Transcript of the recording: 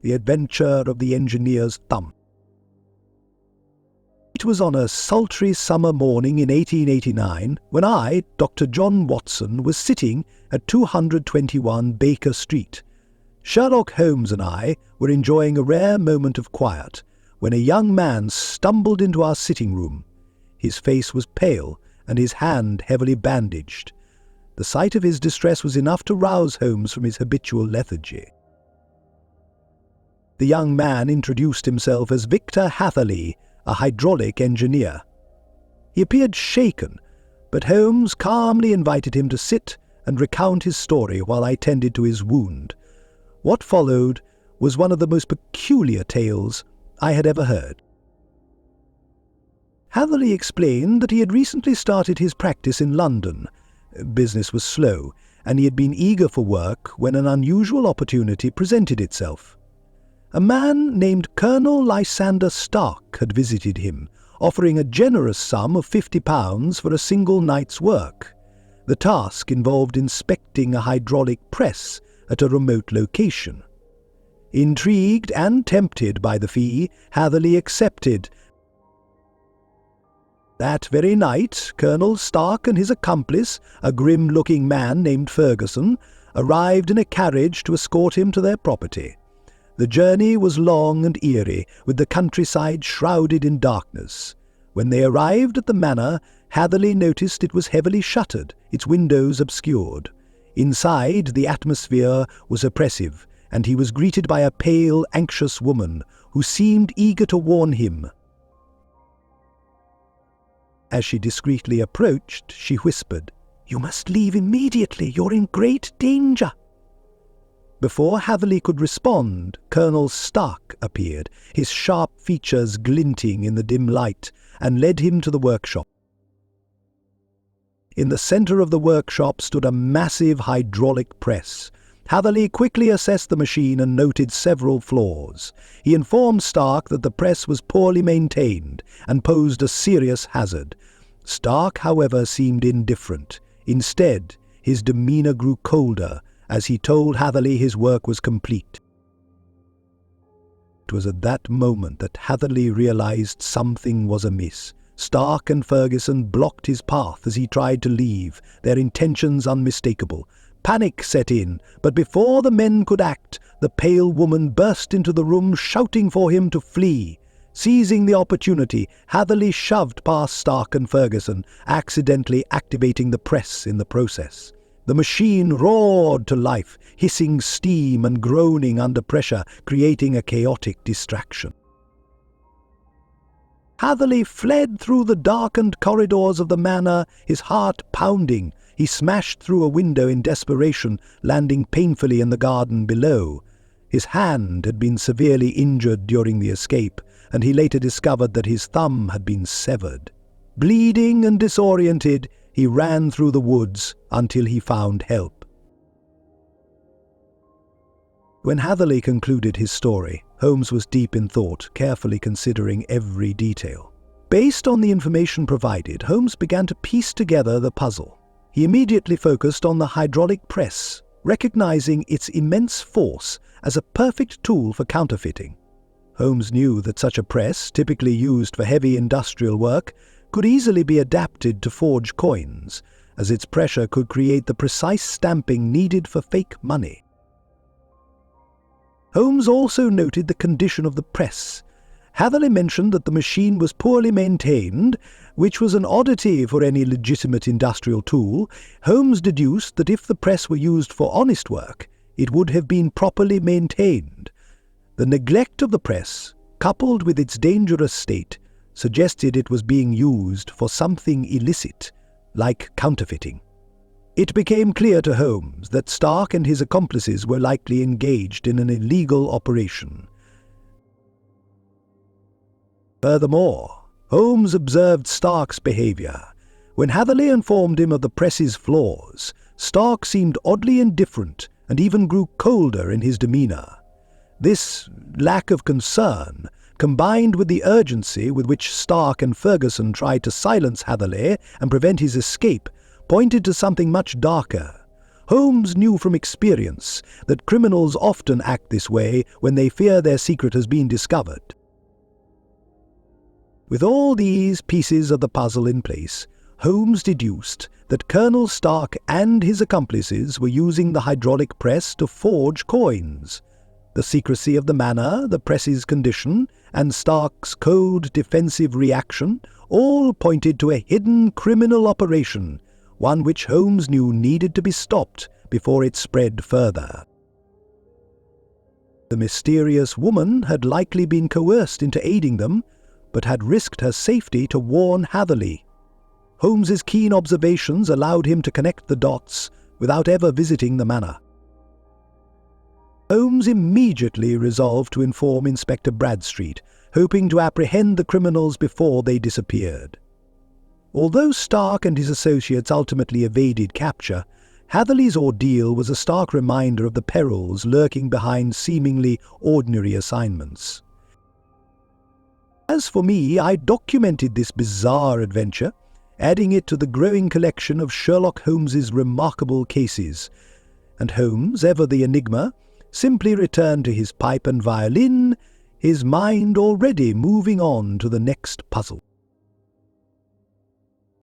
The Adventure of the Engineer's Thumb. It was on a sultry summer morning in 1889 when I, Dr. John Watson, was sitting at 221 Baker Street. Sherlock Holmes and I were enjoying a rare moment of quiet when a young man stumbled into our sitting room. His face was pale and his hand heavily bandaged. The sight of his distress was enough to rouse Holmes from his habitual lethargy. The young man introduced himself as Victor Hatherley, a hydraulic engineer. He appeared shaken, but Holmes calmly invited him to sit and recount his story while I tended to his wound. What followed was one of the most peculiar tales I had ever heard. Hatherley explained that he had recently started his practice in London. Business was slow, and he had been eager for work when an unusual opportunity presented itself. A man named Colonel Lysander Stark had visited him, offering a generous sum of £50 for a single night's work. The task involved inspecting a hydraulic press at a remote location. Intrigued and tempted by the fee, Hatherley accepted. That very night, Colonel Stark and his accomplice, a grim-looking man named Ferguson, arrived in a carriage to escort him to their property. The journey was long and eerie, with the countryside shrouded in darkness. When they arrived at the manor, Hatherley noticed it was heavily shuttered, its windows obscured. Inside, the atmosphere was oppressive, and he was greeted by a pale, anxious woman who seemed eager to warn him. As she discreetly approached, she whispered, "You must leave immediately. You're in great danger." Before Hatherley could respond, Colonel Stark appeared, his sharp features glinting in the dim light, and led him to the workshop. In the centre of the workshop stood a massive hydraulic press. Hatherley quickly assessed the machine and noted several flaws. He informed Stark that the press was poorly maintained and posed a serious hazard. Stark, however, seemed indifferent. Instead, his demeanour grew colder as he told Hatherley his work was complete. It was at that moment that Hatherley realized something was amiss. Stark and Ferguson blocked his path as he tried to leave, their intentions unmistakable. Panic set in, but before the men could act, the pale woman burst into the room shouting for him to flee. Seizing the opportunity, Hatherley shoved past Stark and Ferguson, accidentally activating the press in the process. The machine roared to life, hissing steam and groaning under pressure, creating a chaotic distraction. Hatherley fled through the darkened corridors of the manor, his heart pounding. He smashed through a window in desperation, landing painfully in the garden below. His hand had been severely injured during the escape, and he later discovered that his thumb had been severed. Bleeding and disoriented, he ran through the woods until he found help. When Hatherley concluded his story, Holmes was deep in thought, carefully considering every detail. Based on the information provided, Holmes began to piece together the puzzle. He immediately focused on the hydraulic press, recognizing its immense force as a perfect tool for counterfeiting. Holmes knew that such a press, typically used for heavy industrial work, could easily be adapted to forge coins, as its pressure could create the precise stamping needed for fake money. Holmes also noted the condition of the press. Hatherley mentioned that the machine was poorly maintained, which was an oddity for any legitimate industrial tool. Holmes deduced that if the press were used for honest work, it would have been properly maintained. The neglect of the press, coupled with its dangerous state, suggested it was being used for something illicit, like counterfeiting. It became clear to Holmes that Stark and his accomplices were likely engaged in an illegal operation. Furthermore, Holmes observed Stark's behaviour. When Hatherley informed him of the press's flaws, Stark seemed oddly indifferent and even grew colder in his demeanour. This lack of concern, combined with the urgency with which Stark and Ferguson tried to silence Hatherley and prevent his escape, pointed to something much darker. Holmes knew from experience that criminals often act this way when they fear their secret has been discovered. With all these pieces of the puzzle in place, Holmes deduced that Colonel Stark and his accomplices were using the hydraulic press to forge coins. The secrecy of the manner, the press's condition, and Stark's cold defensive reaction all pointed to a hidden criminal operation, one which Holmes knew needed to be stopped before it spread further. The mysterious woman had likely been coerced into aiding them, but had risked her safety to warn Hatherley. Holmes's keen observations allowed him to connect the dots without ever visiting the manor. Holmes immediately resolved to inform Inspector Bradstreet, hoping to apprehend the criminals before they disappeared. Although Stark and his associates ultimately evaded capture, Hatherley's ordeal was a stark reminder of the perils lurking behind seemingly ordinary assignments. As for me, I documented this bizarre adventure, adding it to the growing collection of Sherlock Holmes's remarkable cases, and Holmes, ever the enigma, simply returned to his pipe and violin, his mind already moving on to the next puzzle.